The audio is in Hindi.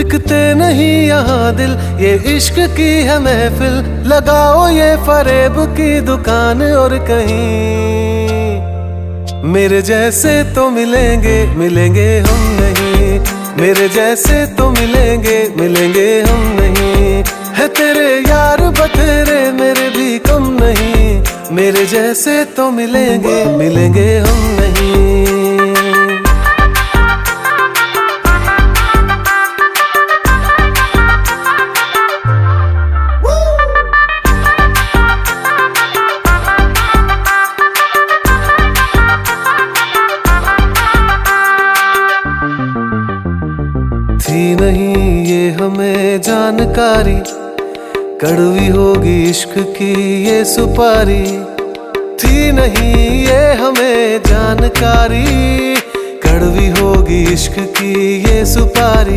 बिकते नहीं यहाँ दिल, ये इश्क की है महफिल। लगाओ ये फरेब की दुकान और कहीं मेरे जैसे तो मिलेंगे, मिलेंगे हम नहीं। मेरे जैसे तो मिलेंगे, मिलेंगे हम नहीं। है तेरे यार बतेरे, मेरे भी कम नहीं। मेरे जैसे तो मिलेंगे, मिलेंगे हम नहीं। थी नहीं ये हमें जानकारी, कड़वी होगी इश्क की ये सुपारी। थी नहीं ये हमें जानकारी, कड़वी होगी इश्क की ये सुपारी।